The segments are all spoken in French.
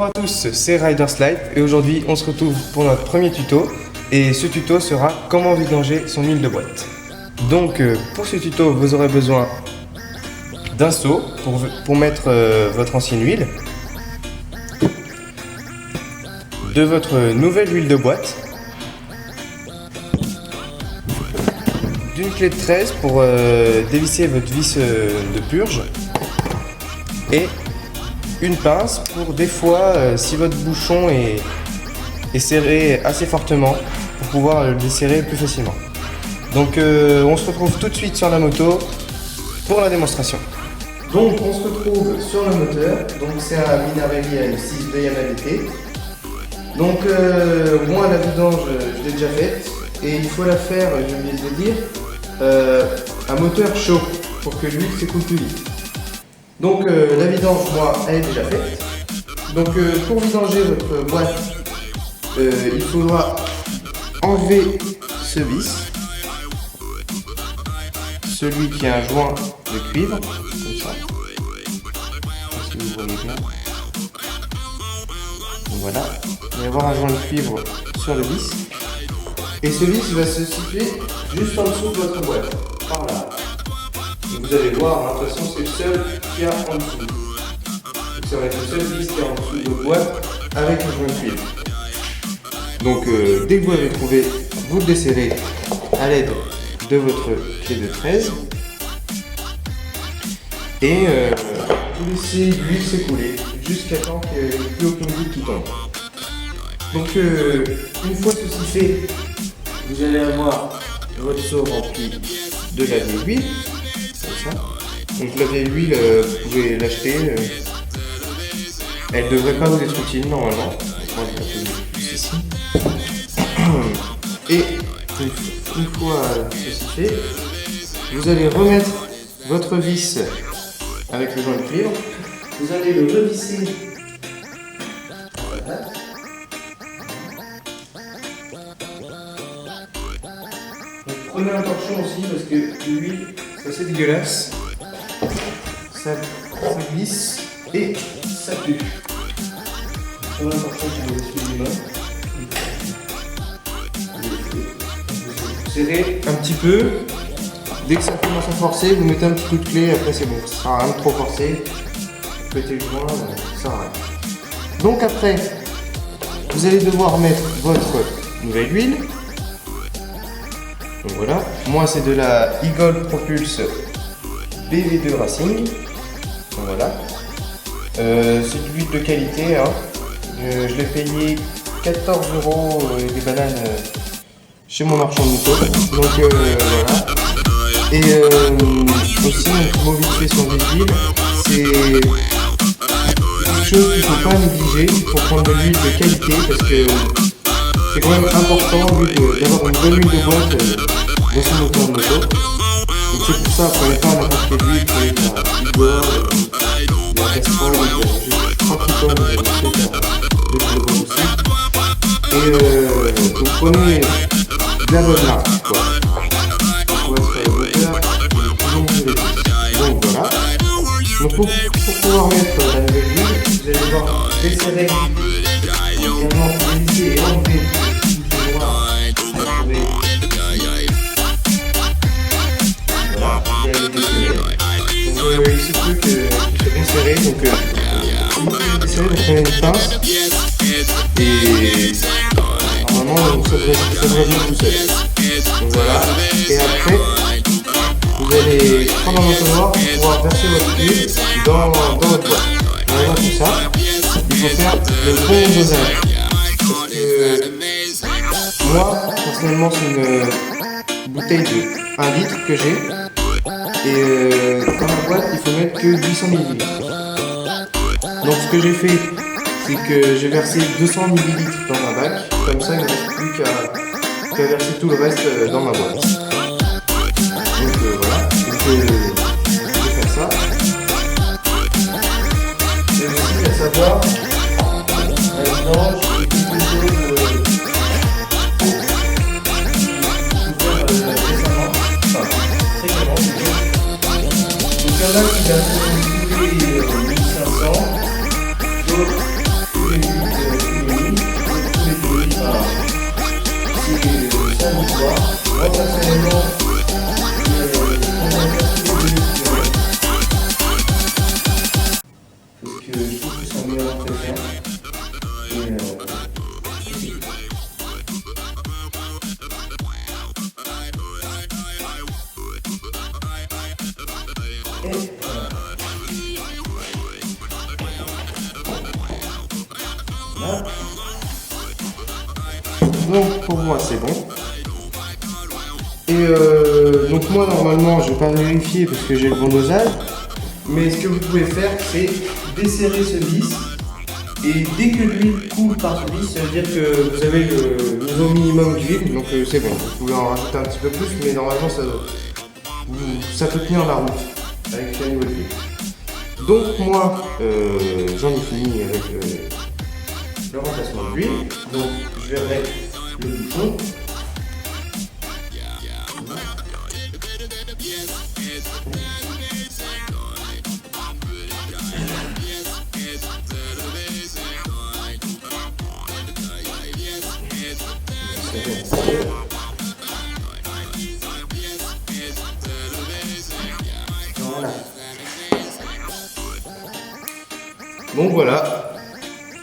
Bonjour à tous, c'est Riders Life et aujourd'hui on se retrouve pour notre premier tuto et ce tuto sera comment vidanger son huile de boîte. Donc pour ce tuto vous aurez besoin d'un seau pour mettre votre ancienne huile, de votre nouvelle huile de boîte, d'une clé de 13 pour dévisser votre vis de purge et une pince pour des fois si votre bouchon est serré assez fortement pour pouvoir le desserrer plus facilement. Donc on se retrouve tout de suite sur la moto pour la démonstration. Donc on se retrouve sur le moteur, donc c'est un Minarelli AM6 de Yamaha. Donc moi la vidange je l'ai déjà faite et il faut la faire, j'ai oublié de le dire, à moteur chaud pour que l'huile s'écoule plus vite. Donc la vidange, moi, elle est déjà faite. Donc pour vidanger votre boîte, il faudra enlever ce vis, celui qui a un joint de cuivre, comme ça. Si vous voyez bien. Donc voilà, il va y avoir un joint de cuivre sur le vis. Et ce vis va se situer juste en dessous de votre boîte, par là. Et vous allez voir, de toute façon c'est le seul qu'il y a en dessous. Donc, ça va être le seul vis qu'il y a en dessous de votre boîte avec le joint de cuivre. Donc dès que vous l'avez trouvé, vous le desserrez à l'aide de votre clé de 13. Et vous laissez l'huile s'écouler jusqu'à temps qu'il n'y ait plus aucune goutte qui tombe. Donc une fois ceci fait, vous allez avoir votre seau rempli de la vieille huile, comme ça. Donc la vieille huile, vous pouvez l'acheter, elle ne devrait pas vous être utile normalement. Ici. Et une fois ceci fait, vous allez remettre votre vis avec le joint de cuivre, vous allez le revisser. Voilà. Prenez un torchon aussi parce que l'huile c'est assez dégueulasse, ça glisse et ça pue. Prenez un torchon pour vous essuyer les mains. Vous serrez un petit peu, dès que ça commence à forcer, vous mettez un petit coup de clé, après c'est bon, ça sert à rien de trop forcer, vous pétez le joint, ça sert à rien. Donc après, vous allez devoir mettre votre nouvelle huile. Donc voilà, moi c'est de la Eagle Propulse BV2 Racing. Donc voilà, c'est de l'huile de qualité, hein. Je l'ai payé 14 € des bananes chez mon marchand de moto. Donc voilà. Et aussi un mot vite fait sur l'huile, c'est quelque chose qu'il ne faut pas négliger pour prendre de l'huile de qualité parce que c'est quand même important d'avoir une bonne huile de boîte dans son moteur de moto. Donc c'est pour ça, prenez pas n'importe quelle huile, prenez de la Igor, de la Castrol, j'ai 38 tonnes de kilogramme aussi. Et donc prenez de la bonne marque, quoi. Pour être moteur, donc voilà. Donc pour pouvoir mettre la nouvelle huile, vous allez devoir desserrer également dévisser et enlever le noir. Donc il se peut qu'il soit bien serré, donc si vous voulez desserrer, vous prenez une pince et normalement ça devrait venir tout seul. Donc voilà, et après vous allez prendre un entonnoir pour pouvoir verser votre huile dans votre boîte. On va voir tout ça, il faut faire le bon dosage. Parce que moi, personnellement, c'est une bouteille de 1 litre que j'ai. Et dans ma boîte, il faut mettre que 800 ml. Donc ce que j'ai fait, c'est que j'ai versé 200 ml dans ma bac. Comme ça, il ne reste plus qu'à verser tout le reste dans ma boîte. Donc voilà, je vais faire ça. Et aussi à savoir, la vidange est quelque chose récemment, enfin fréquemment. Donc il y en a qui va se 1500, d'autres Et voilà. Donc pour moi c'est bon. Et donc moi normalement je vais pas vérifier parce que j'ai le bon dosage. Mais ce que vous pouvez faire c'est desserrer ce vis. Et dès que l'huile coule par ce vis, ça veut dire que vous avez le niveau minimum d'huile. Donc c'est bon, vous pouvez en rajouter un petit peu plus. Mais normalement ça peut tenir la route avec le niveau d'huile. Donc moi j'en ai fini avec le remplacement d'huile. Donc je vais mettre le bouchon. Voilà. Donc voilà,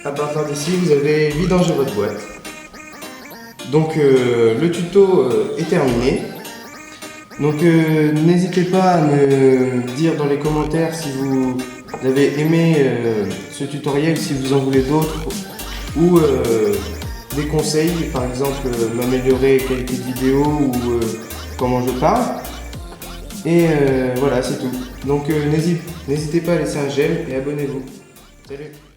à partir d'ici vous avez vidangé votre boîte. Donc le tuto est terminé. Donc n'hésitez pas à me dire dans les commentaires si vous avez aimé ce tutoriel, si vous en voulez d'autres ou des conseils, par exemple m'améliorer la qualité de vidéo ou comment je parle. Et voilà, c'est tout. Donc n'hésitez pas à laisser un j'aime et abonnez-vous. Salut!